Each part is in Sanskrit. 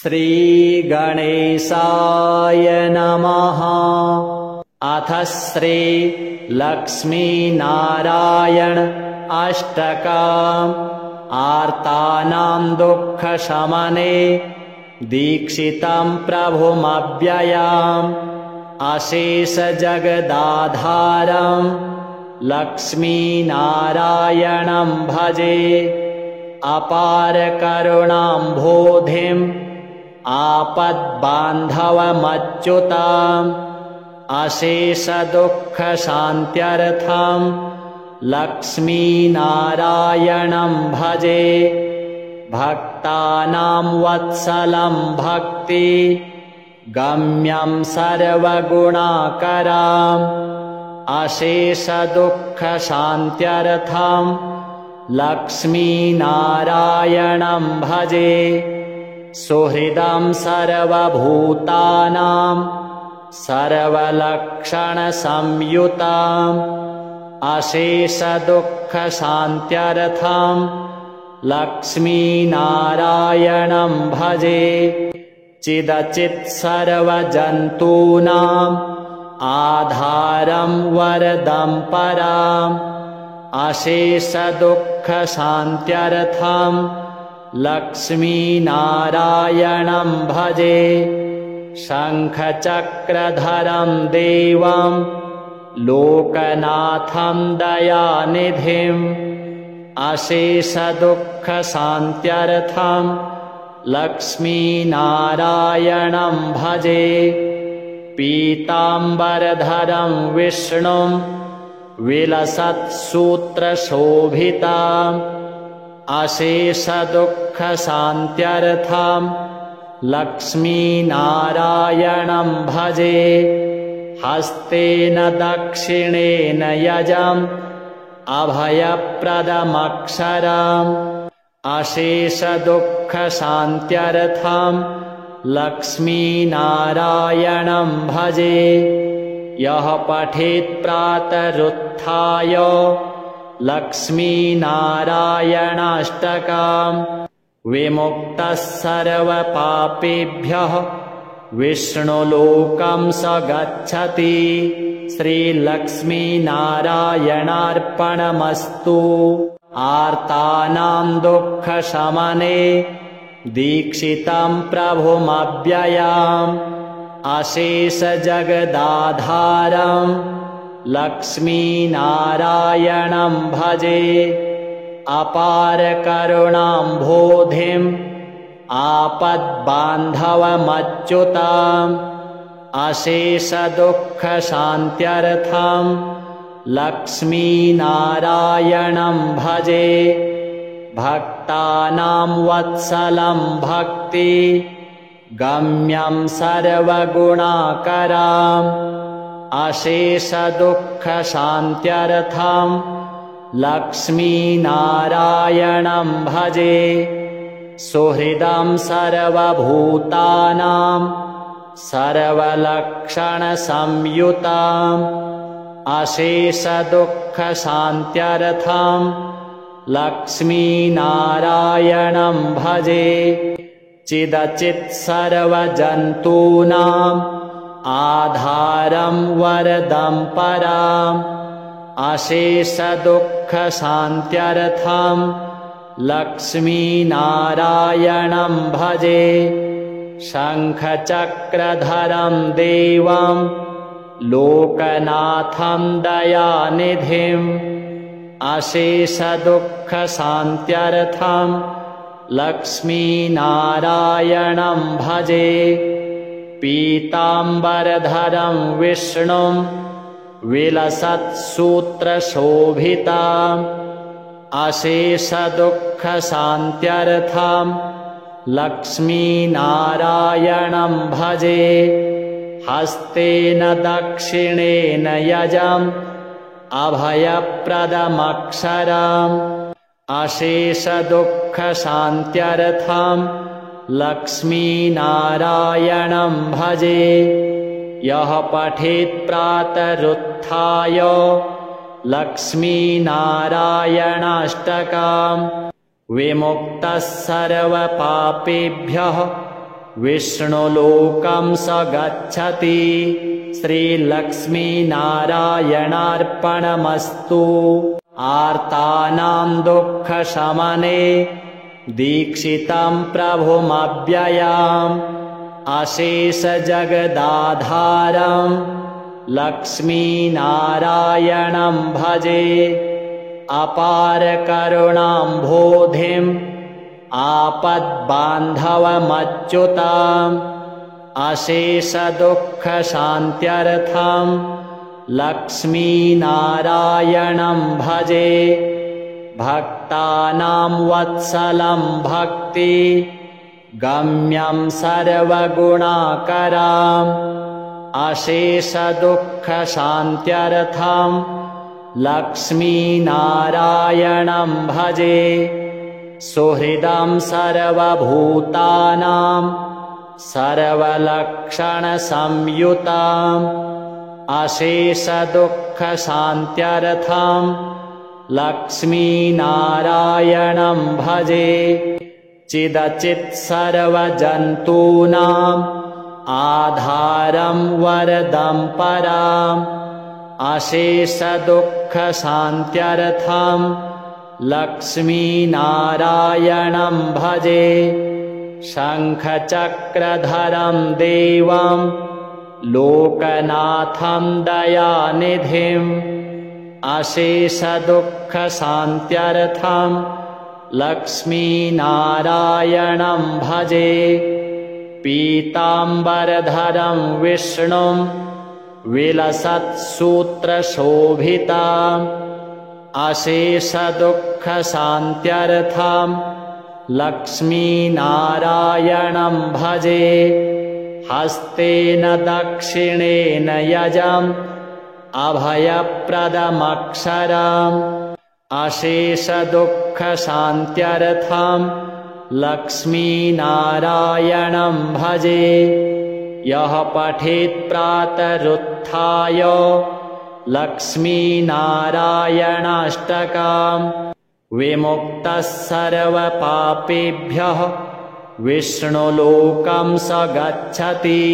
श्रीगणेशाय नमः। अथ श्री लक्ष्मीनारायण अष्टकम्। आर्तानां दुःखशमने दीक्षितं प्रभुमव्ययम्। अशेषजगदाधारं लक्ष्मीनारायणं भजे। अपारकरुणाम्भोधिम् आपद्बान्धवमच्युतम्। अशेषदुःखशान्त्यर्थं लक्ष्मीनारायणं भजे। भक्तानां वत्सलं भक्ति गम्यं सर्वगुणाकरम्। अशेषदुःखशान्त्यर्थं लक्ष्मीनारायणं भजे। सुहृदं सर्वभूतानां सर्वलक्षणसंयुतम्। अशेषदुःखशान्त्यर्थं लक्ष्मीनारायणं भजे। चिदचित् सर्वजन्तूनाम् आधारं वरदं पराम्। अशेषदुःखशान्त्यर्थं लक्ष्मीनारायणं भजे। शङ्खचक्रधरं देवं लोकनाथं दयानिधिम्। अशेषदुःखशान्त्यर्थं लक्ष्मीनारायणं भजे। पीताम्बरधरं विष्णुं विलसत्सूत्रशोभितम्। अशेषदुःखशान्त्यर्थं लक्ष्मीनारायणं भजे। हस्तेन दक्षिणेन यजम् अभयप्रदमक्षरम्। अशेषदुःखशान्त्यर्थं लक्ष्मीनारायणं भजे। यः पठेत् प्रातरुत्थाय लक्ष्मीनारायणाष्टकम् विमुक्तः सर्वपापेभ्यः विष्णुलोकं स गच्छति। श्रीलक्ष्मीनारायणार्पणमस्तु। आर्तानां दुःखशमने दीक्षितं प्रभुमव्ययम्। अशेषजगदाधारं लक्ष्मीनारायणं भजे। अपारकरुणाम्भोधिम् आपद्बान्धवमच्युतम्। अशेषदुःखशान्त्यर्थं लक्ष्मीनारायणं भजे। भक्तानां वत्सलं भक्ति गम्यं सर्वगुणाकरम्। अशेषदुःखशान्त्यर्थं लक्ष्मीनारायणं भजे। सुहृदं सर्वभूतानां सर्वलक्षणसंयुतम्। अशेषदुःखशान्त्यर्थं लक्ष्मीनारायणं भजे। चिदचित् सर्वजन्तूनाम् आधारं वरदं पराम्। अशेषदुःखशान्त्यर्थं लक्ष्मीनारायणं भजे। शङ्खचक्रधरं देवं लोकनाथं दयानिधिम्। अशेषदुःखशान्त्यर्थं लक्ष्मीनारायणं भजे। पीताम्बरधरं विष्णुं विलसत्सूत्रशोभितम्। अशेषदुःखशान्त्यर्थं लक्ष्मीनारायणं भजे। हस्तेन दक्षिणेन यजम् अभयप्रदमक्षरम्। अशेषदुःखशान्त्यर्थं लक्ष्मीनारायणं भजे। यः पठेत् प्रातरुत्थाय लक्ष्मीनारायणाष्टकम् विमुक्तः सर्वपापेभ्यः विष्णुलोकं स गच्छति। श्रीलक्ष्मीनारायणार्पणमस्तु। आर्तानां दुःखशमने दीक्षितं प्रभुमव्ययम् अशेषजगदाधारं लक्ष्मीनारायणं भजे। अपारकरुणाम्भोधिम् आपद्बान्धवमच्युताम् अशेषदुःखशान्त्यर्थं लक्ष्मीनारायणं भजे। भक्तानां वत्सलं भक्ति गम्यं सर्वगुणाकरम् अशेषदुःखशान्त्यर्थं लक्ष्मीनारायणं भजे। सुहृदं सर्वभूतानां सर्वलक्षणसंयुताम् अशेषदुःखशान्त्यर्थं लक्ष्मीनारायणं भजे। चिदचित् सर्वजन्तूनाम् आधारं वरदं पराम् अशेषदुःखशान्त्यर्थं लक्ष्मीनारायणं भजे। शङ्खचक्रधरं देवं लोकनाथं दयानिधिम् अशेषदुःखशान्त्यर्थं लक्ष्मीनारायणं भजे। पीताम्बरधरं विष्णुं विलसत्सूत्रशोभिताम् अशेषदुःखशान्त्यर्थं लक्ष्मीनारायणं भजे। हस्तेन दक्षिणेन यजम् अभयप्रदमक्षरम् अशेषदुःखशान्त्यर्थं लक्ष्मीनारायणं भजे। यः पठेत् प्रातरुत्थाय लक्ष्मीनारायणाष्टकम् विमुक्तः सर्वपापेभ्यः विष्णुलोकं स गच्छति।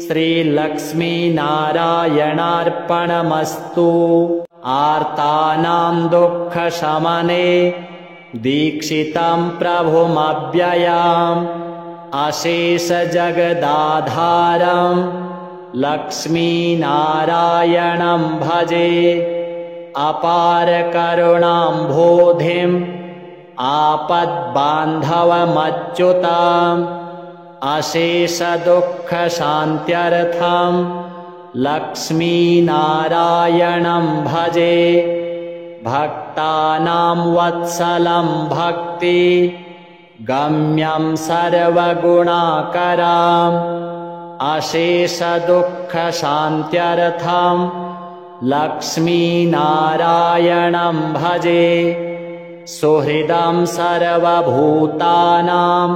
श्रीलक्ष्मीनारायणार्पणमस्तु। आर्तानां दुःखशमने दीक्षितं प्रभुमव्ययम् अशेषजगदाधारं लक्ष्मीनारायणं भजे। अपारकरुणाम्भोधिम् आपद्बान्धवमच्युताम् अशेषदुःखशान्त्यर्थं लक्ष्मीनारायणं भजे। भक्तानां वत्सलं भक्ति गम्यं सर्वगुणाकरम् अशेषदुःखशान्त्यर्थं लक्ष्मीनारायणं भजे। सुहृदं सर्वभूतानां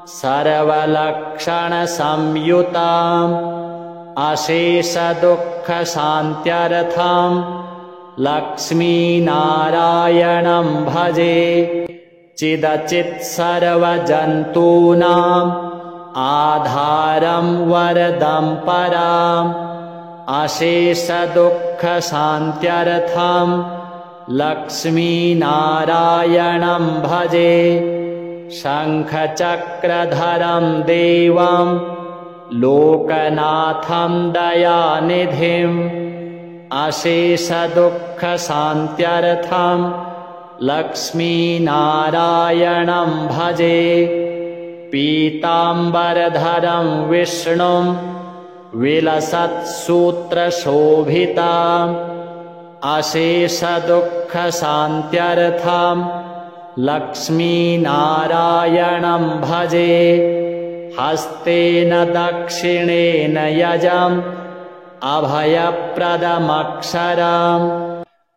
सर्वलक्षणसंयुताम् अशेषदुःखशान्त्यर्थं लक्ष्मीनारायणं भजे। चिदचित् सर्वजन्तूनाम् आधारं वरदं पराम् अशेषदुःखशान्त्यर्थं लक्ष्मीनारायणं भजे। शङ्खचक्रधरं देवं लोकनाथं दयानिधिम् अशेषदुःखशान्त्यर्थं लक्ष्मीनारायणं भजे। पीताम्बरधरं विष्णुं विलसत्सूत्रशोभिताम् अशेषदुःखशान्त्यर्थं लक्ष्मीनारायणं भजे। हस्तेन दक्षिणेन यजम् अभयप्रदमक्षरम्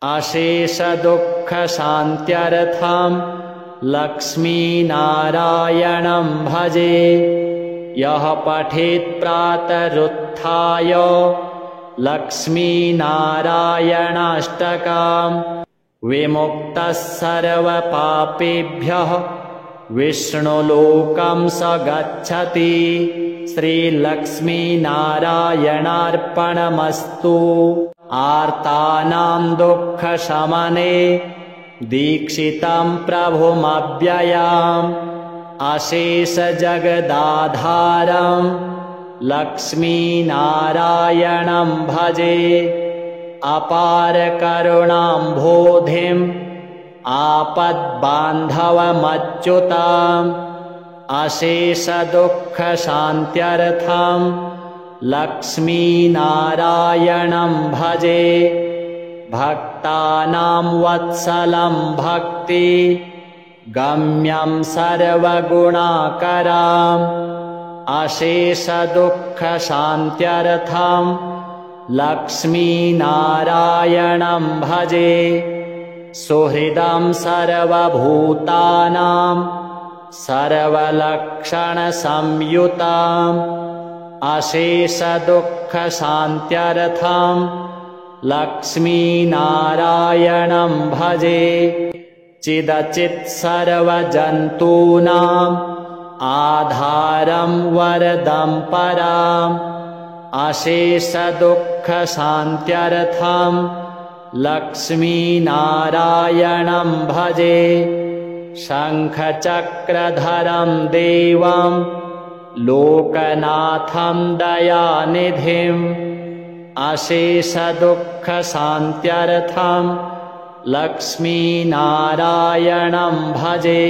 अशेषदुःखशान्त्यर्थं लक्ष्मीनारायणं भजे। यः पठेत् प्रातरुत्थाय लक्ष्मीनारायणाष्टकम् विमुक्तः सर्वपापेभ्यः विष्णुलोकं स गच्छति। श्रीलक्ष्मीनारायणार्पणमस्तु। आर्तानां दुःखशमने दीक्षितं प्रभुमव्ययम् अशेषजगदाधारं लक्ष्मीनारायणं भजे। अपारकरुणाम्भोधिम् आपद्बान्धवमच्युतम् अशेषदुःखशान्त्यर्थं लक्ष्मीनारायणं भजे। भक्तानां वत्सलं भक्ति गम्यं सर्वगुणाकरम् अशेषदुःखशान्त्यर्थं लक्ष्मीनारायणं भजे। सुहृदं सर्वभूतानां सर्वलक्षणसंयुतम् अशेषदुःखशान्त्यर्थं लक्ष्मीनारायणं भजे। चिदचित् सर्वजन्तूनाम् आधारं वरदं पराम् अशेषदुःखशान्त्यर्थं लक्ष्मीनारायणं भजे। शङ्खचक्रधरं देवं लोकनाथं दयानिधिम् अशेषदुःखशान्त्यर्थं लक्ष्मीनारायणं भजे।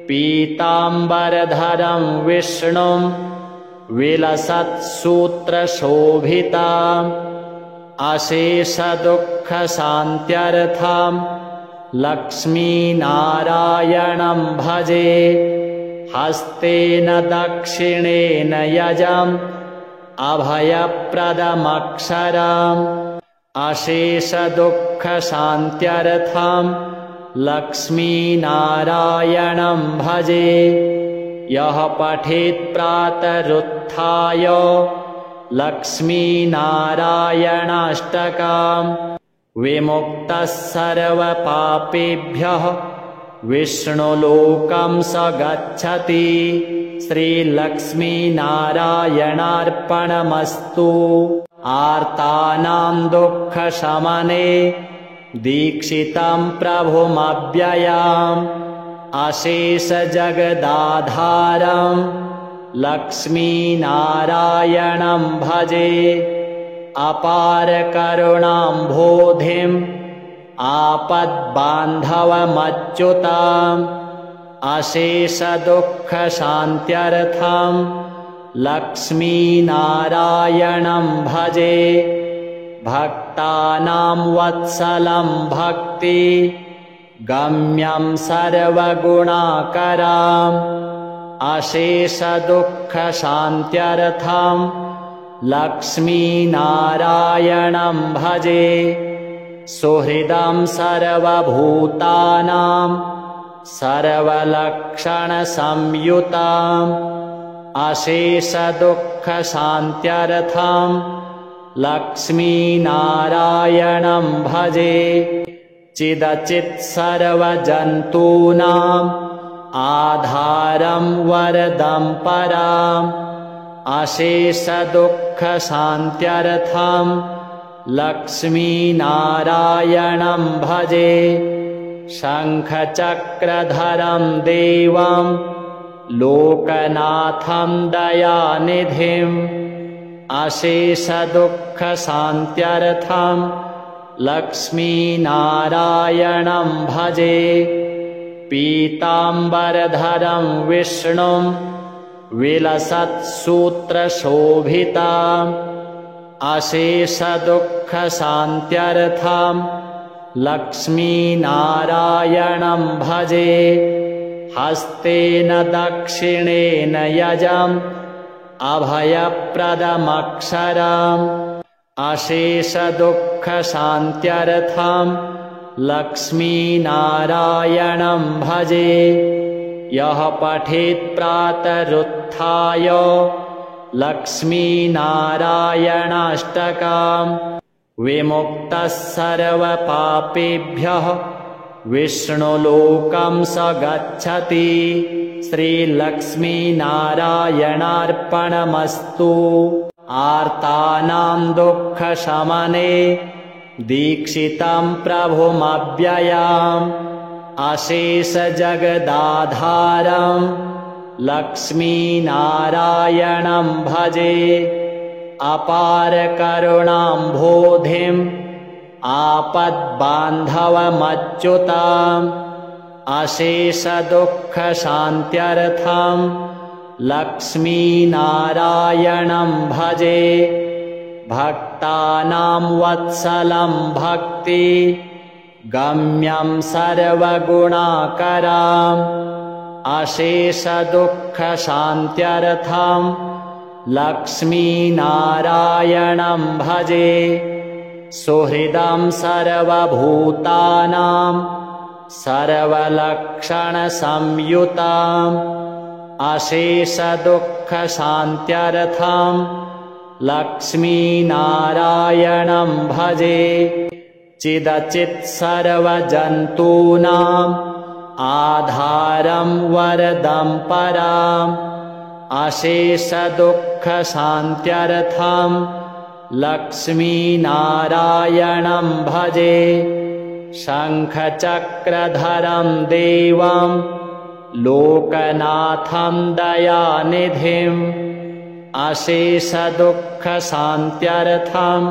पीताम्बरधरं विष्णुं विलसत्सूत्रशोभिताम् अशेषदुःखशान्त्यर्थं लक्ष्मीनारायणं भजे। हस्तेन दक्षिणेन यजम् अभयप्रदमक्षरम् अशेषदुःखशान्त्यर्थं लक्ष्मीनारायणं भजे। यः पठेत् प्रातरुत्थाय लक्ष्मीनारायणाष्टकम् विमुक्तः सर्वपापेभ्यः विष्णुलोकं स गच्छति। श्रीलक्ष्मीनारायणार्पणमस्तु। आर्तानां दुःखशमने दीक्षितं प्रभुमव्ययम् अशेषजगदाधारं लक्ष्मीनारायणं भजे। अपारकरुणाम्भोधिम् आपद्बान्धवमच्युतम् अशेषदुःखशान्त्यर्थं लक्ष्मीनारायणं भजे। भक्तानां वत्सलं भक्ति गम्यं सर्वगुणाकरम् अशेषदुःखशान्त्यर्थं लक्ष्मीनारायणं भजे। सुहृदं सर्वभूतानां सर्वलक्षणसंयुतम् अशेषदुःखशान्त्यर्थं लक्ष्मीनारायणं भजे। चिदचित् सर्वजन्तूनाम् आधारं वरदं पराम् अशेषदुःखशान्त्यर्थं लक्ष्मीनारायणं भजे। शङ्खचक्रधरं देवं लोकनाथं दयानिधिम् अशेषदुःखशान्त्यर्थं लक्ष्मीनारायणं भजे। पीताम्बरधरं विष्णुं विलसत्सूत्रशोभिताम् अशेषदुःखशान्त्यर्थं लक्ष्मीनारायणं भजे। हस्तेन दक्षिणेन यजम् अभयप्रदमक्षरम् अशेषदुःखशान्त्यर्थं लक्ष्मीनारायणं भजे। यः पठेत् प्रातरुत्थाय लक्ष्मीनारायणाष्टकम् विमुक्तः सर्वपापेभ्यः विष्णुलोकं स गच्छति। श्रीलक्ष्मीनारायणार्पणमस्तु। आर्तानां दुःखशमने दीक्षितं प्रभुमव्ययम् अशेषजगदाधारं लक्ष्मीनारायणं भजे। अपारकरुणाम्भोधिम् आपद्बान्धवमच्युतम् अशेषदुःखशान्त्यर्थं लक्ष्मीनारायणं भजे। भक्तानां वत्सलं भक्ति गम्यं सर्वगुणाकरम् अशेषदुःखशान्त्यर्थं लक्ष्मीनारायणं भजे। सुहृदं सर्वभूतानां सर्वलक्षणसंयुतम् अशेषदुःखशान्त्यर्थं लक्ष्मीनारायणं भजे। चिदचित् सर्वजन्तूनाम् आधारं वरदं पराम् अशेषदुःखशान्त्यर्थं लक्ष्मीनारायणं भजे। शङ्खचक्रधरं देवं लोकनाथं दयानिधिम् अशेषदुःखशान्त्यर्थं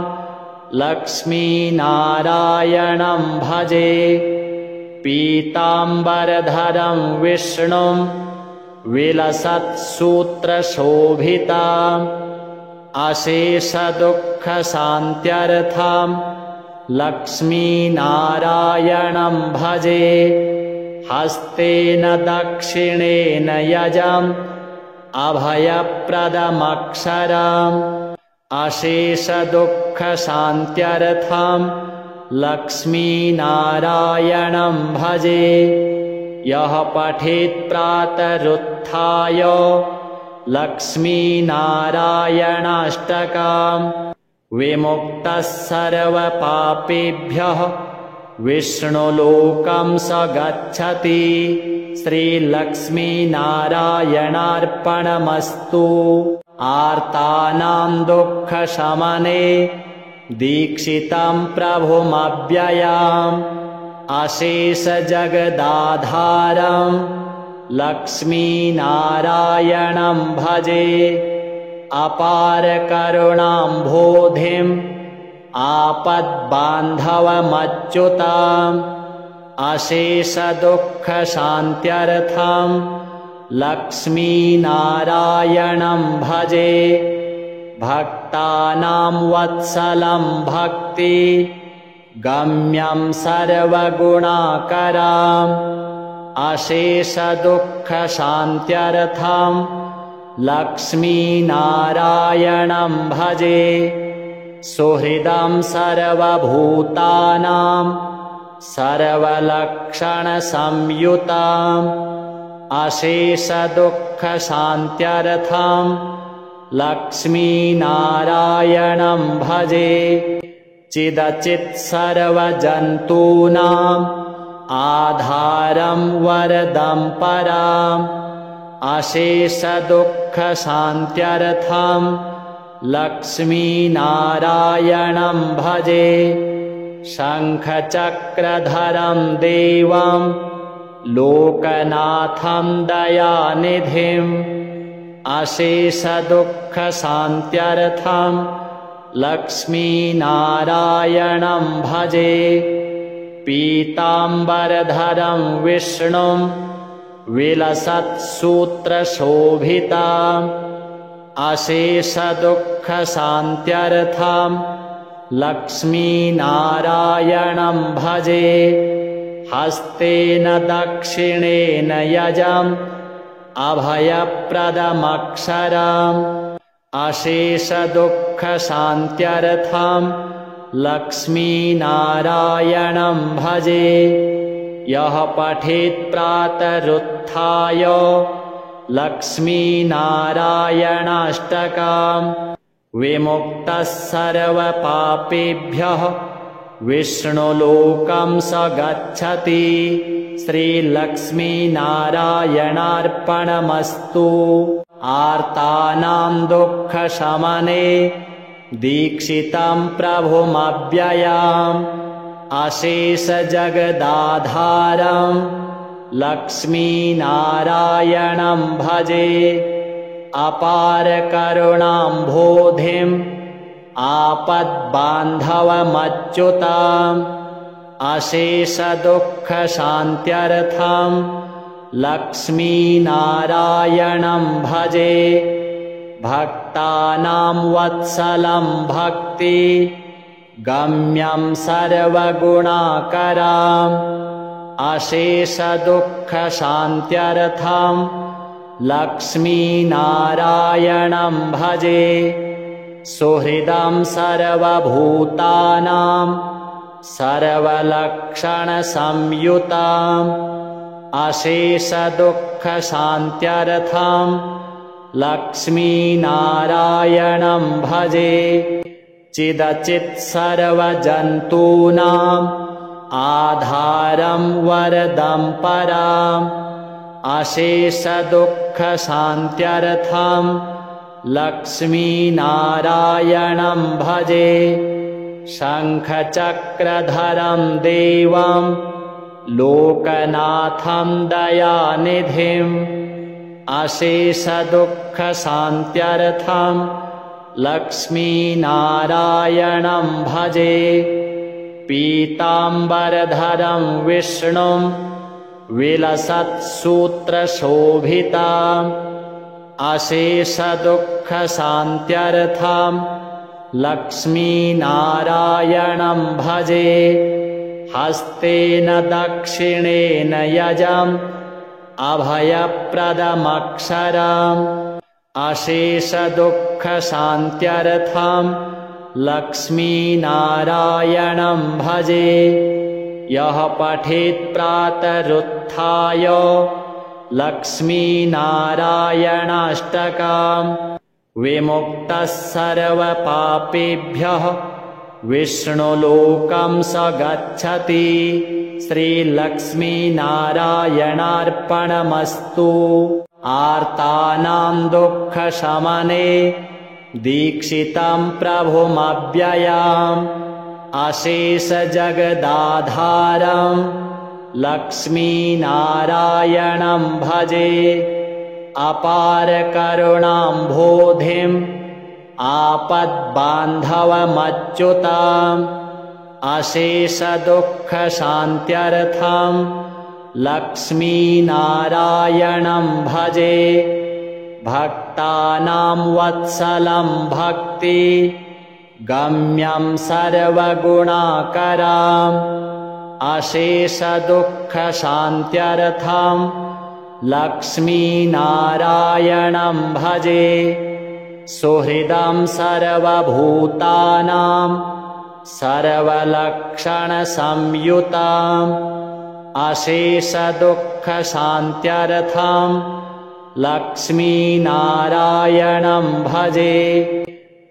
लक्ष्मीनारायणं भजे। पीताम्बरधरं विष्णुं विलसत्सूत्रशोभिताम् अशेषदुःखशान्त्यर्थं लक्ष्मीनारायणं भजे। हस्तेन दक्षिणेन यजम् अभयप्रदमक्षरम् अशेषदुःखशान्त्यर्थं लक्ष्मीनारायणं भजे। यः पठेत् प्रातरुत्थाय लक्ष्मीनारायणाष्टकम् विमुक्तः सर्वपापेभ्यः विष्णुलोकं स गच्छति। श्रीलक्ष्मीनारायणार्पणमस्तु। आर्तानां दुःखशमने दीक्षितं प्रभुमव्ययम् अशेषजगदाधारं लक्ष्मीनारायणं भजे। अपारकरुणाम्भोधिम् आपद्बान्धवमच्युतम् अशेषदुःखशान्त्यर्थं लक्ष्मीनारायणं भजे। भक्तानां वत्सलं भक्ति गम्यं सर्वगुणाकरम् अशेषदुःखशान्त्यर्थं लक्ष्मीनारायणं भजे। सुहृदं सर्वभूतानां सर्वलक्षणसंयुतम् अशेषदुःखशान्त्यर्थं लक्ष्मीनारायणं भजे। चिदचित् सर्वजन्तूनाम् आधारं वरदं पराम् अशेषदुःखशान्त्यर्थं लक्ष्मीनारायणं भजे। शङ्खचक्रधरं देवं लोकनाथं दयानिधिम् अशेषदुःखशान्त्यर्थं लक्ष्मीनारायणं भजे। पीताम्बरधरं विष्णुं विलसत्सूत्रशोभिताम् अशेषदुःखशान्त्यर्थं लक्ष्मीनारायणं भजे। हस्तेन दक्षिणेन यजम् अभयप्रदमक्षरम् अशेषदुःखशान्त्यर्थं लक्ष्मीनारायणं भजे। यः पठेत् प्रातरुत्थाय लक्ष्मीनारायणाष्टकम् विमुक्तः सर्वपापेभ्यः विष्णुलोकं स गच्छति। श्रीलक्ष्मीनारायणार्पणमस्तु। आर्तानां दुःखशमने दीक्षितं प्रभुमव्ययम् अशेषजगदाधारं लक्ष्मीनारायणं भजे। अपारकरुणाम्भोधिम् आपद्बान्धवमच्युताम् अशेषदुःखशान्त्यर्थं लक्ष्मीनारायणं भजे। भक्तानां वत्सलं भक्ति गम्यं सर्वगुणाकरम् अशेषदुःखशान्त्यर्थं लक्ष्मीनारायणं भजे। सुहृदं सर्वभूतानां सर्वलक्षणसंयुताम् अशेषदुःखशान्त्यर्थं लक्ष्मीनारायणं भजे। चिदचित् सर्वजन्तूनाम् आधारं वरदं पराम् अशेषदुःखशान्त्यर्थं लक्ष्मीनारायणं भजे। शङ्खचक्रधरं देवं लोकनाथं दयानिधिम् अशेषदुःखशान्त्यर्थं लक्ष्मीनारायणं भजे। पीताम्बरधरं विष्णुं विलसत्सूत्रशोभिताम् अशेषदुःखशान्त्यर्थं लक्ष्मीनारायणं भजे। हस्तेन दक्षिणेन यजम् अभयप्रदमक्षरम् अशेषदुःखशान्त्यर्थं लक्ष्मीनारायणं भजे। यः पठेत् प्रातरुत्थाय लक्ष्मीनारायणाष्टकम् विमुक्तः सर्वपापेभ्यः विष्णुलोकं स गच्छति। श्रीलक्ष्मीनारायणार्पणमस्तु। आर्तानां दुःखशमने दीक्षितं प्रभुमव्ययम् अशेषजगदाधारं लक्ष्मीनारायणं भजे। अपारकरुणाम्भोधिम् आपद्बान्धवमच्युताम् अशेषदुःखशान्त्यर्थं लक्ष्मीनारायणं भजे। भक्तानां वत्सलं भक्ति गम्यं सर्वगुणाकरम् अशेषदुःखशान्त्यर्थं लक्ष्मीनारायणं भजे। सुहृदं सर्वभूतानां सर्वलक्षणसंयुताम् अशेषदुःखशान्त्यर्थं लक्ष्मीनारायणं भजे।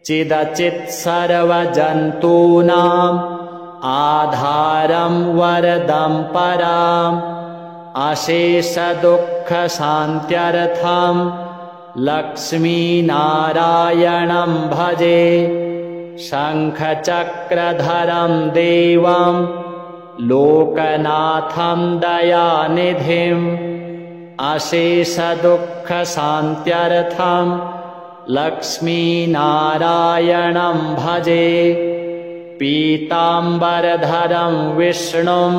चिदचित् सर्वजन्तूनाम् आधारं वरदं पराम् अशेषदुःखशान्त्यर्थं लक्ष्मीनारायणं भजे। शङ्खचक्रधरं देवं लोकनाथं दयानिधिम् अशेषदुःखशान्त्यर्थं लक्ष्मीनारायणं भजे। पीताम्बरधरं विष्णुं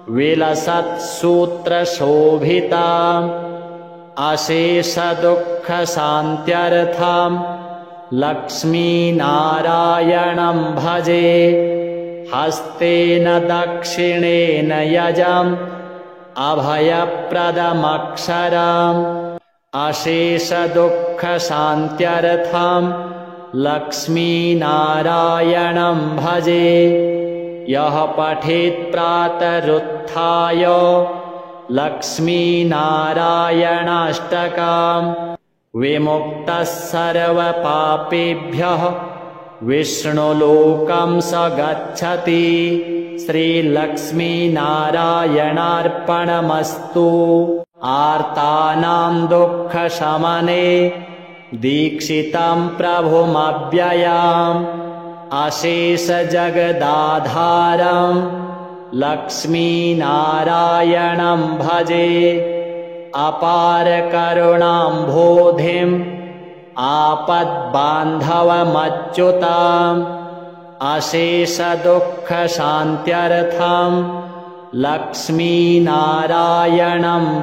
विलसत्सूत्रशोभिताम् अशेषदुःखशान्त्यर्थं लक्ष्मीनारायणं भजे। हस्तेन दक्षिणेन यजम् अभयप्रदमक्षरम् अशेषदुःखशान्त्यर्थं लक्ष्मीनारायणं भजे। यः पठेत् प्रातरुत्थाय लक्ष्मीनारायणाष्टकम् विमुक्तः सर्वपापेभ्यः विष्णुलोकं स गच्छति। श्रीलक्ष्मीनारायणार्पणमस्तु। आर्तानां दुःखशमने दीक्षितं प्रभुमव्ययम् अशेषजगदाधारं लक्ष्मीनारायणं भजे। अपारकरुणाम्भोधिम् आपद्बान्धवमच्युताम् अशेषदुःखशान्त्यर्थं लक्ष्मीनारायणं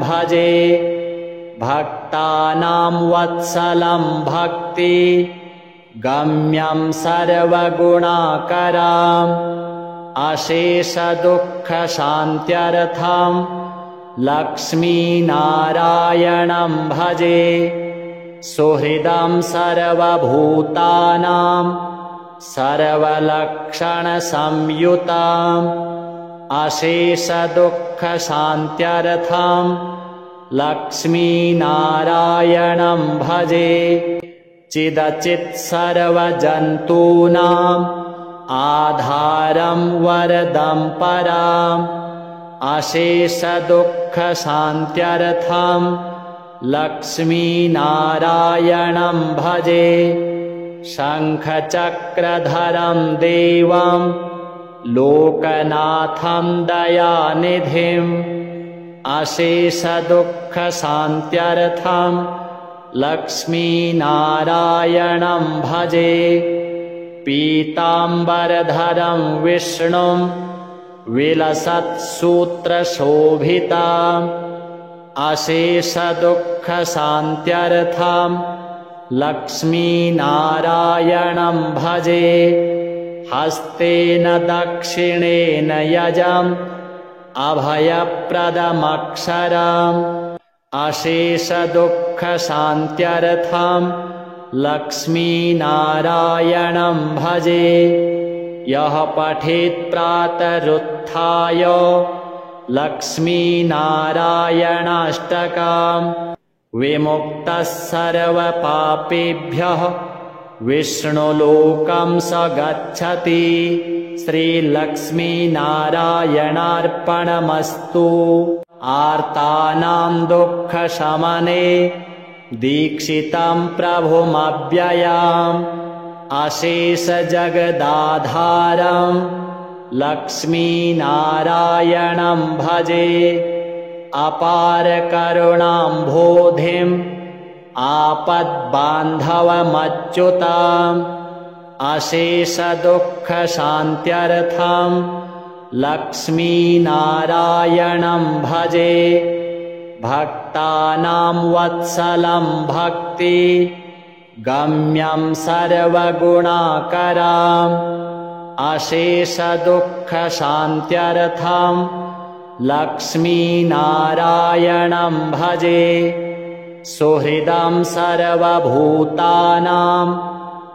भजे। भक्तानां वत्सलं भक्ति गम्यं सर्वगुणाकरम् अशेषदुःखशान्त्यर्थं लक्ष्मीनारायणं भजे। सुहृदं सर्वभूतानां सर्वलक्षणसंयुताम् अशेषदुःखशान्त्यर्थं लक्ष्मीनारायणं भजे। चिदचित् सर्वजन्तूनाम् आधारं वरदं पराम् अशेषदुःखशान्त्यर्थं लक्ष्मीनारायणं भजे। शङ्खचक्रधरं देवं लोकनाथं दयानिधिम् अशेषदुःखशान्त्यर्थं लक्ष्मीनारायणं भजे। पीताम्बरधरं विष्णुं विलसत्सूत्रशोभिताम् अशेषदुःखशान्त्यर्थं लक्ष्मीनारायणं भजे। हस्तेन दक्षिणेन यजम् अभयप्रदमक्षरम् अशेषदुःखशान्त्यर्थं लक्ष्मीनारायणं भजे। यः पठेत् प्रातरुत्थाय लक्ष्मीनारायणाष्टकम् विमुक्तः सर्वपापेभ्यः विष्णुलोकं स गच्छति। श्रीलक्ष्मीनारायणार्पणमस्तु। आर्तानां दुःखशमने दीक्षितं प्रभुमव्ययम् अशेषजगदाधारं लक्ष्मीनारायणं भजे। अपारकरुणाम्भोधिम् आपद्बान्धवमच्युताम् अशेषदुःखशान्त्यर्थं लक्ष्मीनारायणं भजे। भक्तानां वत्सलं भक्ति गम्यं सर्वगुणाकरम् अशेषदुःखशान्त्यर्थं लक्ष्मीनारायणं भजे। सुहृदं सर्वभूतानां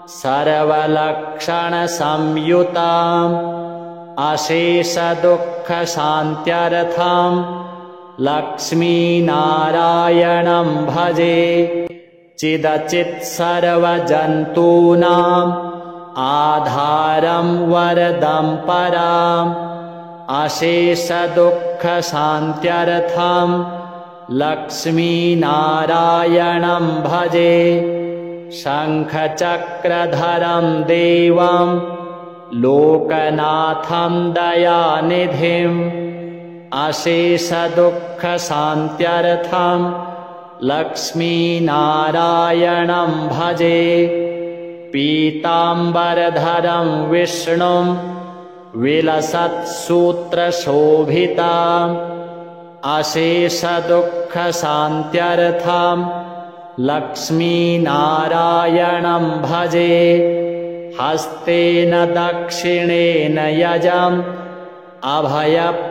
सर्वलक्षणसंयुताम् अशेषदुःखशान्त्यर्थं लक्ष्मीनारायणं भजे। चिदचित् सर्वजन्तूनाम् आधारं वरदं पराम् अशेषदुःखशान्त्यर्थं लक्ष्मीनारायणं भजे। शङ्खचक्रधरं देवं लोकनाथं दयानिधिम् अशेषदुःखशान्त्यर्थं लक्ष्मीनारायणं भजे। पीताम्बरधरं विष्णुं विलसत्सूत्रशोभिताम् अशेषदुःखशान्त्यर्थं लक्ष्मीनारायणं भजे। हस्तेन दक्षिणेन यजम् अभयप्रदमक्षरम्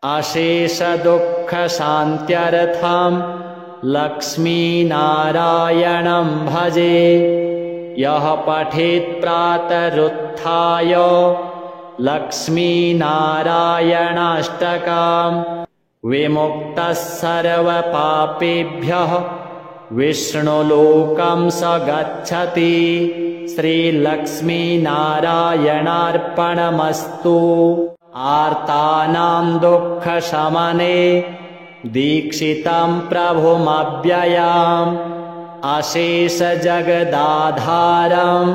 अशेषदुःखशान्त्यर्थं लक्ष्मीनारायणं भजे। यः पठेत् प्रातरुत्थाय लक्ष्मीनारायणाष्टकम् विमुक्तः सर्वपापेभ्यः विष्णुलोकं स गच्छति। श्रीलक्ष्मीनारायणार्पणमस्तु। आर्तानां दुःखशमने दीक्षितं प्रभुमव्ययम् अशेषजगदाधारं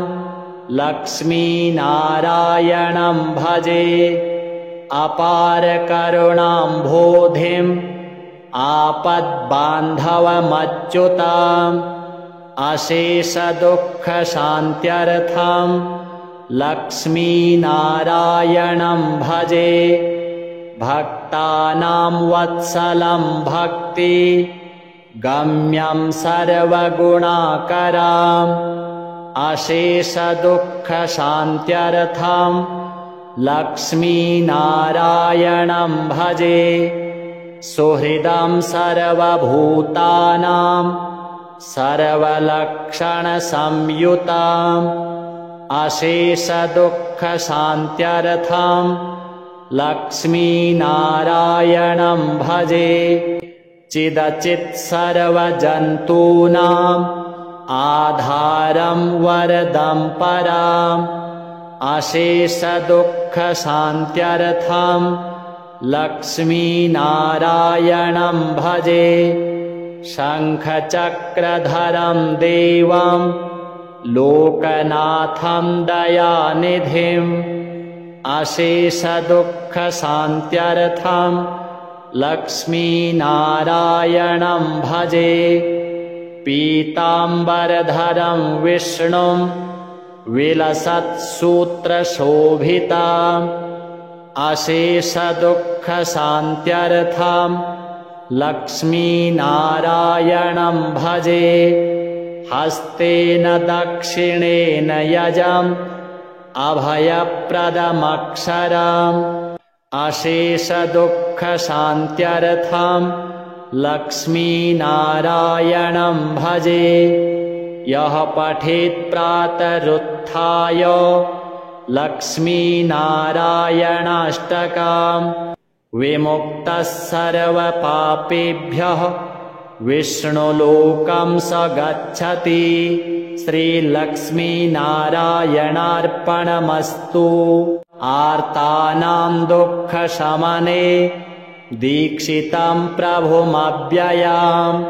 लक्ष्मीनारायणं भजे। अपारकरुणाम्भोधिम् आपद्बान्धवमच्युताम् अशेषदुःखशान्त्यर्थं लक्ष्मीनारायणं भजे। भक्तानां वत्सलं भक्ति गम्यं सर्वगुणाकरम् अशेषदुःखशान्त्यर्थं लक्ष्मीनारायणं भजे। सुहृदं सर्वभूतानां सर्वलक्षणसंयुताम् अशेषदुःखशान्त्यर्थं लक्ष्मीनारायणं भजे। चिदचित् सर्वजन्तूनाम् आधारं वरदं पराम् अशेषदुःखशान्त्यर्थं लक्ष्मीनारायणं भजे। शङ्खचक्रधरं देवं लोकनाथं दयानिधिम् अशेषदुःखशान्त्यर्थं लक्ष्मीनारायणं भजे। पीताम्बरधरं विष्णुं विलसत्सूत्रशोभिताम् अशेषदुःखशान्त्यर्थं लक्ष्मीनारायणं भजे। हस्तेन दक्षिणेन यजम् अभयप्रदमक्षरम् अशेषदुःखशान्त्यर्थं लक्ष्मीनारायणं भजे। यः पठेत् प्रातरुत्थाय लक्ष्मीनारायणाष्टकम् विमुक्तः सर्वपापेभ्यः विष्णुलोकं स गच्छति। श्रीलक्ष्मीनारायणार्पणमस्तु। आर्तानां दुःखशमने दीक्षितं प्रभुमव्ययम्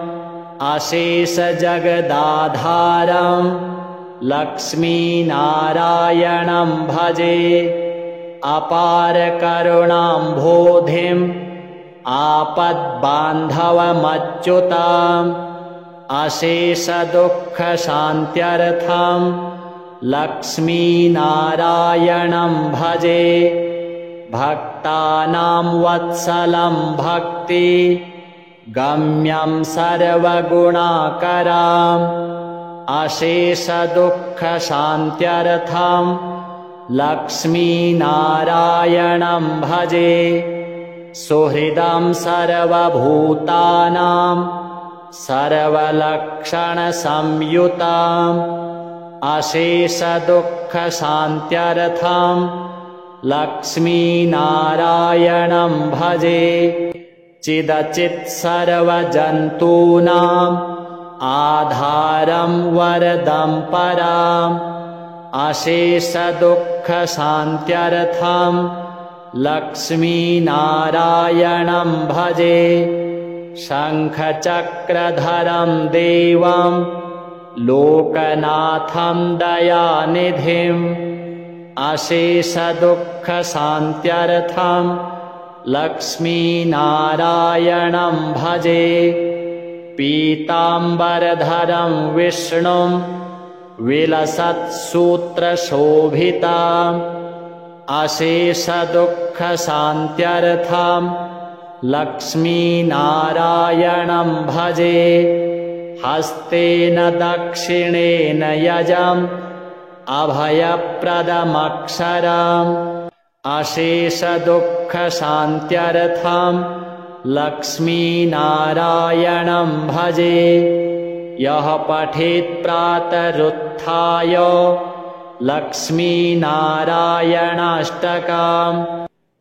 अशेषजगदाधारं लक्ष्मीनारायणं भजे। अपारकरुणाम्भोधिम् आपद्बान्धवमच्युताम् अशेषदुःखशान्त्यर्थं लक्ष्मीनारायणं भजे। भक्तानां वत्सलं भक्ति गम्यं सर्वगुणाकरम् अशेषदुःखशान्त्यर्थं लक्ष्मीनारायणं भजे। सुहृदं सर्वभूतानां सर्वलक्षणसंयुताम् अशेषदुःखशान्त्यर्थं लक्ष्मीनारायणं भजे। चिदचित् सर्वजन्तूनाम् आधारं वरदं पराम् अशेषदुःखशान्त्यर्थं लक्ष्मीनारायणं भजे। शङ्खचक्रधरं देवं लोकनाथं दयानिधिम् अशेषदुःखशान्त्यर्थं लक्ष्मीनारायणं भजे। पीताम्बरधरं विष्णुं विलसत्सूत्रशोभिताम् अशेषदुःखशान्त्यर्थं लक्ष्मीनारायणं भजे। हस्तेन दक्षिणेन यजम् अभयप्रदमक्षरम् अशेषदुःखशान्त्यर्थं लक्ष्मीनारायणं भजे। यः पठेत् प्रातरुत्थाय लक्ष्मीनारायणाष्टकम्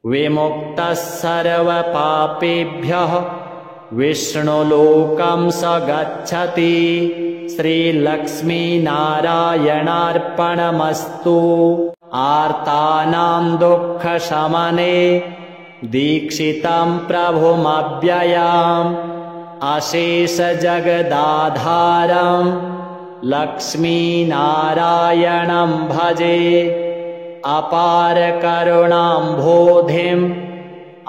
विमुक्तः सर्वपापेभ्यः विष्णुलोकं स गच्छति। श्रीलक्ष्मीनारायणार्पणमस्तु। आर्तानां दुःखशमने दीक्षितं प्रभुमव्ययम् अशेषजगदाधारं लक्ष्मीनारायणं भजे। अपारकरुणाम्भोधिम्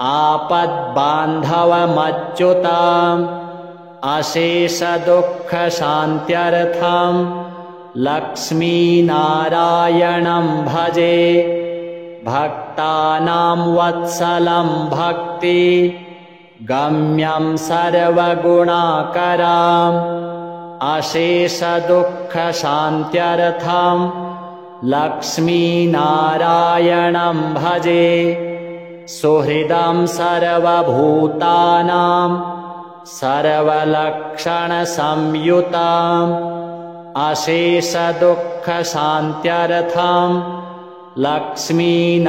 आपद्बान्धवमच्युतम् अशेषदुःखशान्त्यर्थं लक्ष्मीनारायणं भजे। भक्तानां वत्सलं भक्ति गम्यं सर्वगुणाकरम् अशेषदुःखशान्त्यर्थं लक्ष्मीनारायणं भजे। सुहृदं सर्वभूतानां सर्वलक्षणसंयुतम् अशेषदुःखशान्त्यर्थं लक्ष्मीनारायणं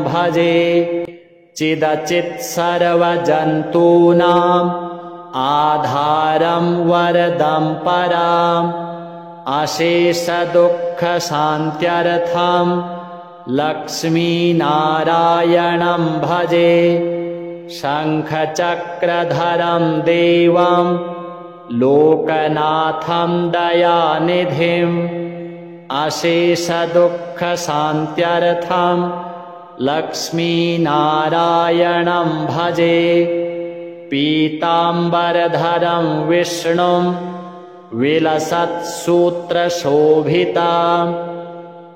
भजे। चिदचित् सर्वजन्तूनाम् आधारं वरदं पराम् अशेषदुःखशान्त्यर्थं लक्ष्मीनारायणं भजे। शङ्खचक्रधरं देवं लोकनाथं दयानिधिम् अशेषदुःखशान्त्यर्थं लक्ष्मीनारायणं भजे। पीताम्बरधरं विष्णुं विलसत्सूत्रशोभिताम्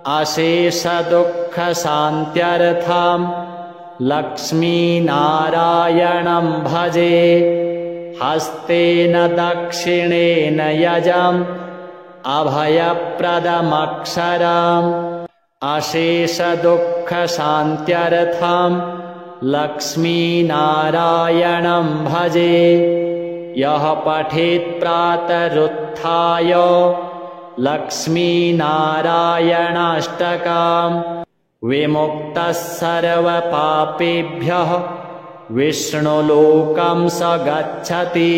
अशेषदुःखशान्त्यर्थं लक्ष्मीनारायणं भजे। हस्तेन दक्षिणेन यजम् अभयप्रदमक्षरम् अशेषदुःखशान्त्यर्थं लक्ष्मीनारायणं भजे। यः पठेत् प्रातरुत्थाय लक्ष्मीनारायणाष्टकम् विमुक्तः सर्वपापेभ्यः विष्णुलोकं स गच्छति।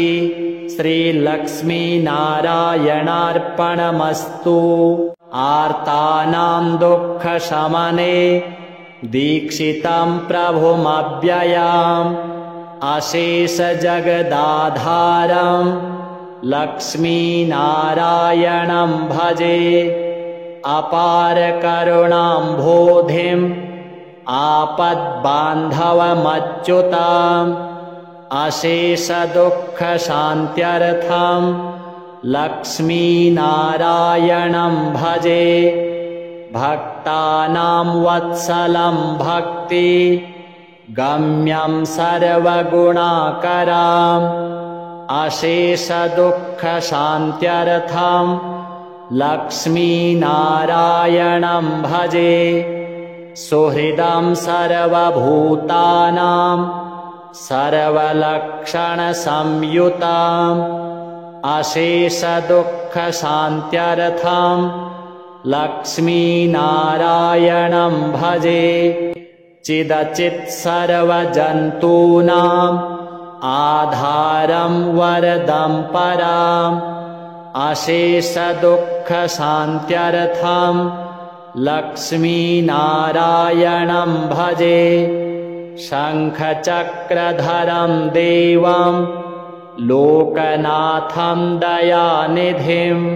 श्रीलक्ष्मीनारायणार्पणमस्तु। आर्तानां दुःखशमने दीक्षितं प्रभुमव्ययम् अशेषजगदाधारं लक्ष्मीनारायणं भजे। अपारकरुणाम्भोधिम् आपद्बान्धवमच्युतम् अशेषदुःखशान्त्यर्थं लक्ष्मीनारायणं भजे। भक्तानां वत्सलं भक्ति गम्यं सर्वगुणाकरम् अशेषदुःखशान्त्यर्थं लक्ष्मीनारायणं भजे। सुहृदं सर्वभूतानां सर्वलक्षणसंयुतम् अशेषदुःखशान्त्यर्थं लक्ष्मीनारायणं भजे। चिदचित् सर्वजन्तूनाम् आधारं वरदं पराम् अशेषदुःखशान्त्यर्थं लक्ष्मीनारायणं भजे। शङ्खचक्रधरं देवं लोकनाथं दयानिधिम्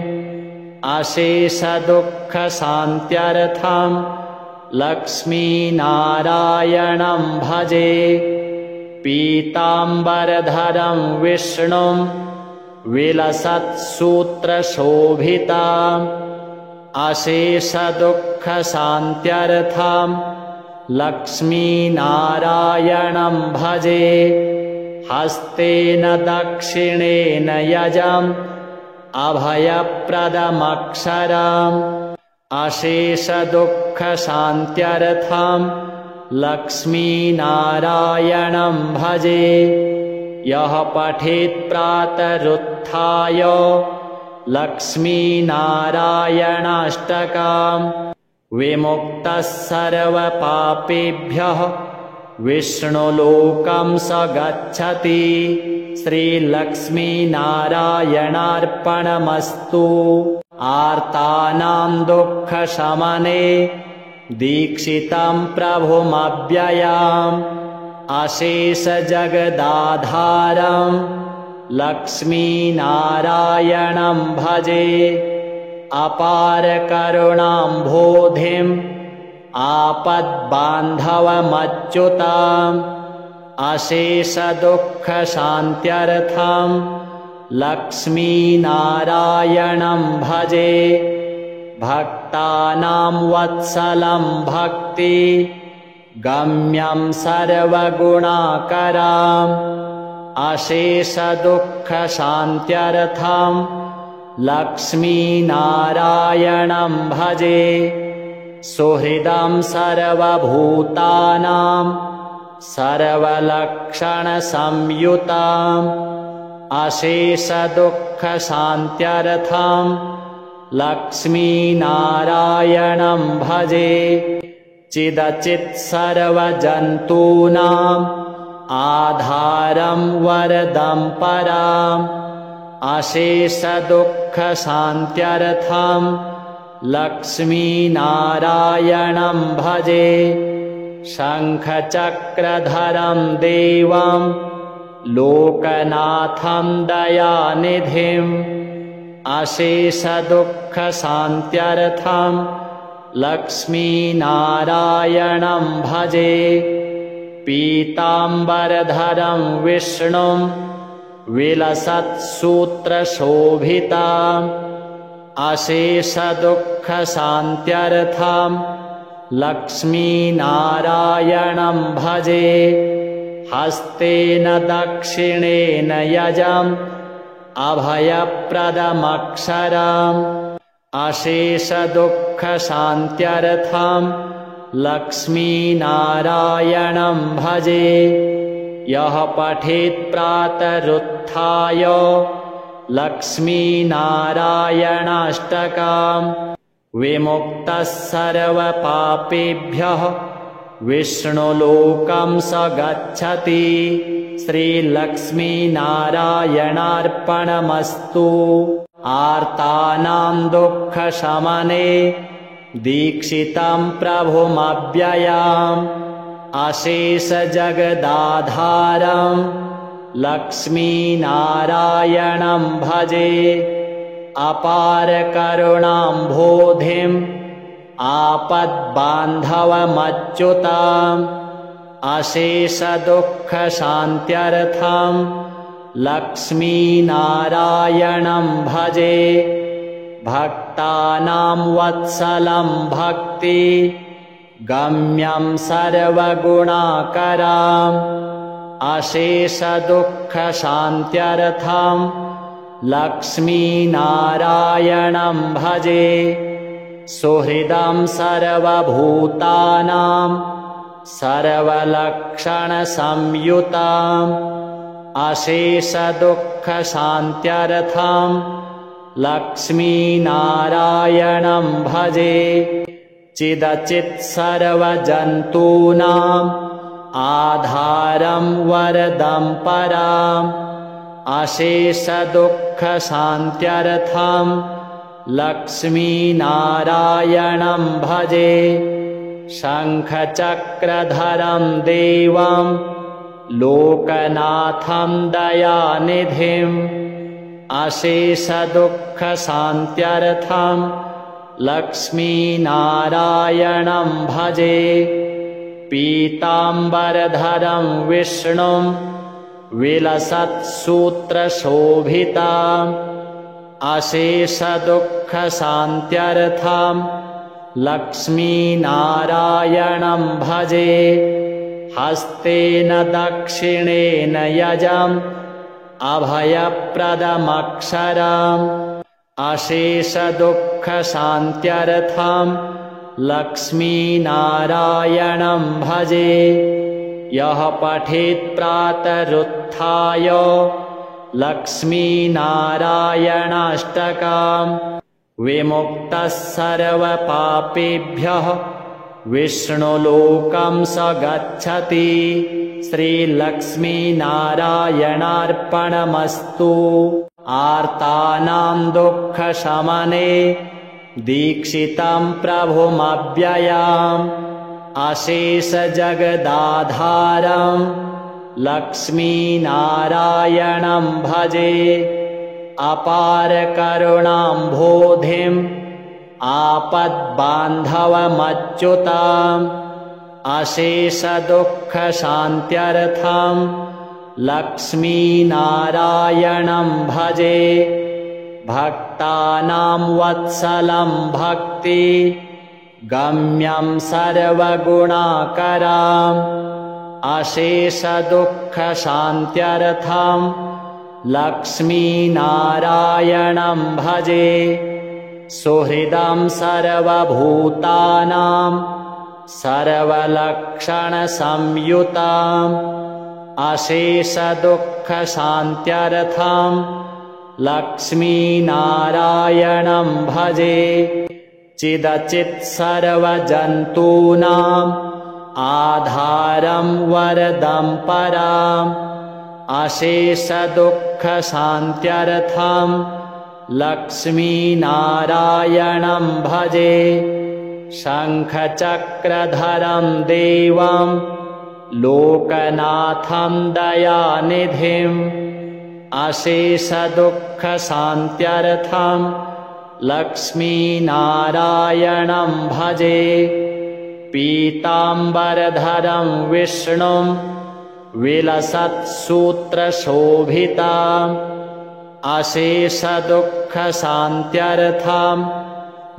अशेषदुःखशान्त्यर्थं लक्ष्मीनारायणं भजे। पीताम्बरधरं विष्णुं विलसत्सूत्रशोभिताम् अशेषदुःखशान्त्यर्थं लक्ष्मीनारायणं भजे। हस्तेन दक्षिणेन यजम् अभयप्रदमक्षरम् अशेषदुःखशान्त्यर्थं लक्ष्मीनारायणं भजे। यः पठेत् प्रातरुत्थाय लक्ष्मीनारायणाष्टकम् विमुक्तः सर्वपापेभ्यः विष्णुलोकं स गच्छति। श्रीलक्ष्मीनारायणार्पणमस्तु। आर्तानां दुःखशमने दीक्षितं प्रभुमव्ययम् अशेषजगदाधारं लक्ष्मीनारायणं भजे। अपारकरुणाम्भोधिम् आपद्बान्धवमच्युताम् अशेषदुःखशान्त्यर्थं लक्ष्मीनारायणं भजे। भक्तानां वत्सलं भक्ति गम्यं सर्वगुणाकरम् अशेषदुःखशान्त्यर्थं लक्ष्मीनारायणं भजे। सुहृदं सर्वभूतानां सर्वलक्षणसंयुताम् अशेषदुःखशान्त्यर्थं लक्ष्मीनारायणं भजे। चिदचित् सर्वजन्तूनाम् आधारं वरदं पराम् अशेषदुःखशान्त्यर्थं लक्ष्मीनारायणं भजे। शङ्खचक्रधरं देवं लोकनाथं दयानिधिम् अशेषदुःखशान्त्यर्थं लक्ष्मीनारायणं भजे। पीताम्बरधरं विष्णुं विलसत्सूत्रशोभिताम् अशेषदुःखशान्त्यर्थं लक्ष्मीनारायणं भजे। हस्तेन दक्षिणेन यजम् अभयप्रदमक्षरम् अशेषदुःखशान्त्यर्थं लक्ष्मीनारायणं भजे। यः पठेत् प्रातरुत्थाय लक्ष्मीनारायणाष्टकम् विमुक्तः सर्वपापेभ्यः विष्णुलोकं स गच्छति। श्रीलक्ष्मीनारायणार्पणमस्तु। आर्तानां दुःखशमने दीक्षितं प्रभुमव्ययम् अशेषजगदाधारं लक्ष्मीनारायणं भजे। अपारकरुणाम्भोधिम् आपद्बान्धवमच्युताम् अशेषदुःखशान्त्यर्थं लक्ष्मीनारायणं भजे। भक्तानां वत्सलं भक्ति गम्यं सर्वगुणाकरम् अशेषदुःखशान्त्यर्थं लक्ष्मीनारायणं भजे। सुहृदं सर्वभूतानां सर्वलक्षणसंयुताम् अशेषदुःखशान्त्यर्थं लक्ष्मीनारायणं भजे। चिदचित् सर्वजन्तूनाम् आधारं वरदं पराम् अशेषदुःखशान्त्यर्थं लक्ष्मीनारायणं भजे। शङ्खचक्रधरं देवं लोकनाथं दयानिधिम् अशेषदुःखशान्त्यर्थं लक्ष्मीनारायणं भजे। पीताम्बरधरं विष्णुं विलसत्सूत्रशोभिताम् अशेषदुःखशान्त्यर्थं लक्ष्मीनारायणं भजे। हस्तेन दक्षिणेन यजम् अभयप्रदमक्षरम् अशेषदुःखशान्त्यर्थं लक्ष्मीनारायणं भजे। यः पठेत् प्रातरुत्थाय लक्ष्मीनारायणाष्टकम् विमुक्तः सर्वपापेभ्यः विष्णुलोकं स गच्छति। श्रीलक्ष्मीनारायणार्पणमस्तु। आर्तानां दुःखशमने दीक्षितं प्रभुमव्ययम् अशेषजगदाधारं लक्ष्मीनारायणं भजे। अपारकरुणाम्भोधिम् आपद्बान्धवमच्युतम् अशेषदुःखशान्त्यर्थं लक्ष्मीनारायणं भजे। भक्तानां वत्सलं भक्ति गम्यं सर्वगुणाकरम् अशेषदुःखशान्त्यर्थं लक्ष्मीनारायणं भजे। सुहृदं सर्वभूतानां सर्वलक्षणसंयुतम् अशेषदुःखशान्त्यर्थं लक्ष्मीनारायणं भजे। चिदचित् सर्वजन्तूनाम् आधारं वरदं पराम् अशेषदुःखशान्त्यर्थं लक्ष्मीनारायणं भजे। शङ्खचक्रधरं देवं लोकनाथं दयानिधिम् अशेषदुःखशान्त्यर्थं लक्ष्मीनारायणं भजे। पीताम्बरधरं विष्णुं विलसत्सूत्रशोभिताम् अशेषदुःखशान्त्यर्थं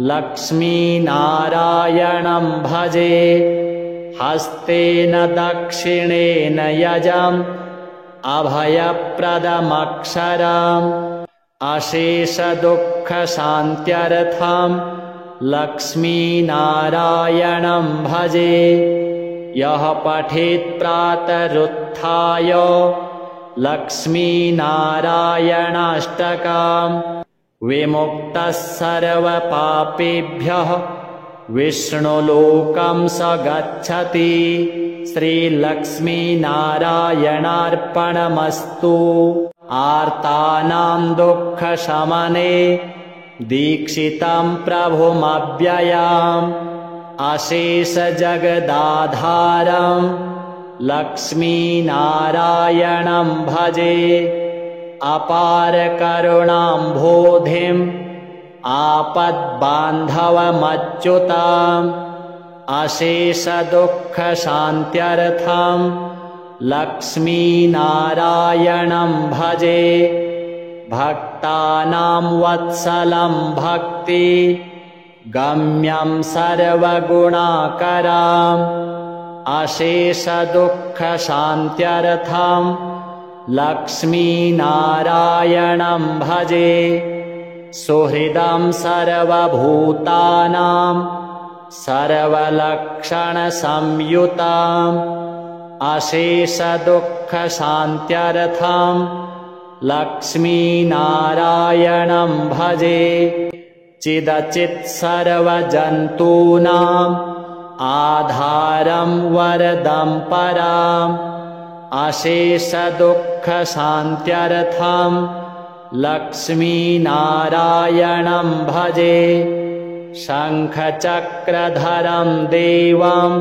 लक्ष्मीनारायणं भजे। हस्तेन दक्षिणेन यजम् अभयप्रदमक्षरम् अशेषदुःखशान्त्यर्थं लक्ष्मीनारायणं भजे। यः पठेत् प्रातरुत्थाय लक्ष्मीनारायणाष्टकम् विमुक्तः सर्वपापेभ्यः विष्णुलोकं स गच्छति। श्रीलक्ष्मीनारायणार्पणमस्तु। आर्तानां दुःखशमने दीक्षितं प्रभुमव्ययम् अशेषजगदाधारं लक्ष्मीनारायणं भजे। अपारकरुणाम्भोधिम् आपद्बान्धवमच्युतम् अशेषदुःखशान्त्यर्थं लक्ष्मीनारायणं भजे। भक्तानां वत्सलं भक्ति गम्यं सर्वगुणाकरम् अशेषदुःखशान्त्यर्थं लक्ष्मीनारायणं भजे। सुहृदं सर्वभूतानां सर्वलक्षणसंयुतम् अशेषदुःखशान्त्यर्थं लक्ष्मीनारायणं भजे। चिदचित् सर्वजन्तूनाम् आधारं वरदं पराम् अशेषदुःखशान्त्यर्थं लक्ष्मीनारायणं भजे। शङ्खचक्रधरं देवं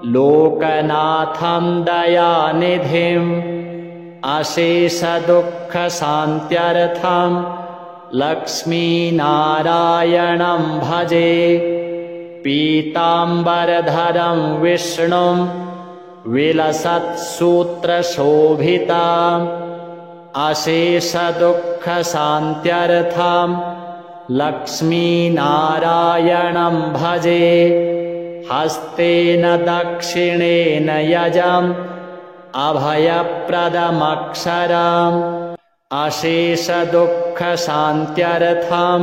लोकनाथं दयानिधिम् अशेषदुःखशान्त्यर्थं लक्ष्मीनारायणं भजे। पीताम्बरधरं विष्णुं विलसत्सूत्रशोभिताम् अशेषदुःखशान्त्यर्थं लक्ष्मीनारायणं भजे। हस्तेन दक्षिणेन यजम् अभयप्रदमक्षरम् अशेषदुःखशान्त्यर्थं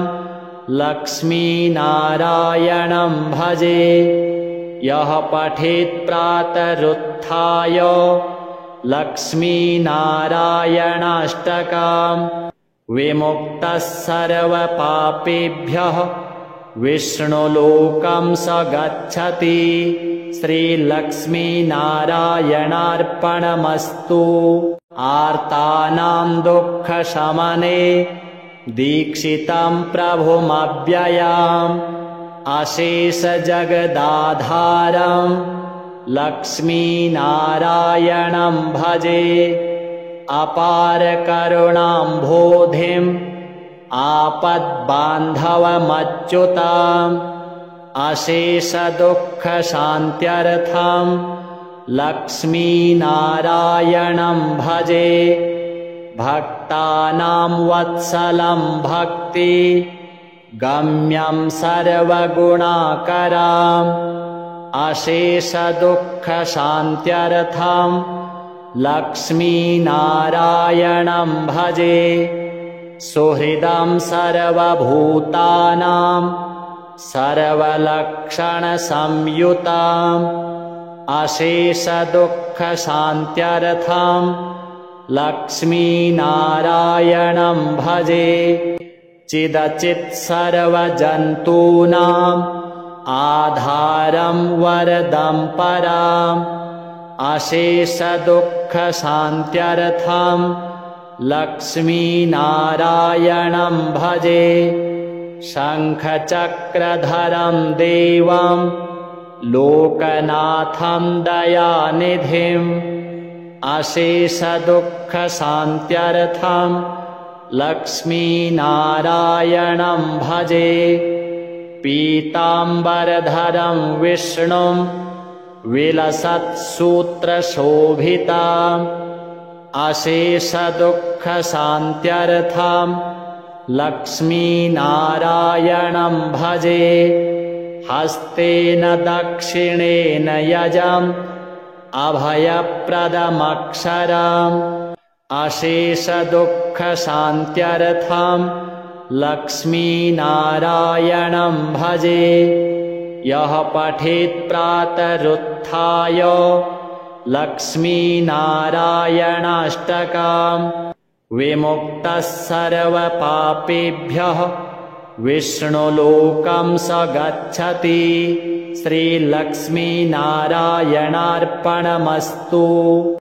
लक्ष्मीनारायणं भजे। यः पठेत् प्रातरुत्थाय लक्ष्मीनारायणाष्टकम् विमुक्तः सर्वपापेभ्यः विष्णुलोकं स गच्छति। श्रीलक्ष्मीनारायणार्पणमस्तु। आर्तानां दुःखशमने दीक्षितं प्रभुमव्ययम् अशेषजगदाधारं लक्ष्मीनारायणं भजे। अपारकरुणाम्भोधिम् आपद्बान्धवमच्युताम् अशेषदुःखशान्त्यर्थं लक्ष्मीनारायणं भजे। भक्तानां वत्सलं भक्ति गम्यं सर्वगुणाकरम् अशेषदुःखशान्त्यर्थं लक्ष्मीनारायणं भजे। सुहृदं सर्वभूतानां सर्वलक्षणसंयुताम् अशेषदुःखशान्त्यर्थं लक्ष्मीनारायणं भजे। चिदचित् सर्वजन्तूनाम् आधारं वरदं पराम् अशेषदुःखशान्त्यर्थं लक्ष्मीनारायणं भजे। शङ्खचक्रधरं देवं लोकनाथं दयानिधिम् अशेषदुःखशान्त्यर्थं लक्ष्मीनारायणं भजे। पीताम्बरधरं विष्णुं विलसत्सूत्रशोभिताम् अशेषदुःखशान्त्यर्थं लक्ष्मीनारायणं भजे। हस्तेन दक्षिणेन यजम् अभयप्रदमक्षरम् अशेषदुःखशान्त्यर्थं लक्ष्मीनारायणं भजे। यः पठेत् प्रातरुत्थाय लक्ष्मीनारायणाष्टकम् विमुक्तः सर्वपापेभ्यः विष्णुलोकं स गच्छति। श्रीलक्ष्मीनारायणार्पणमस्तु।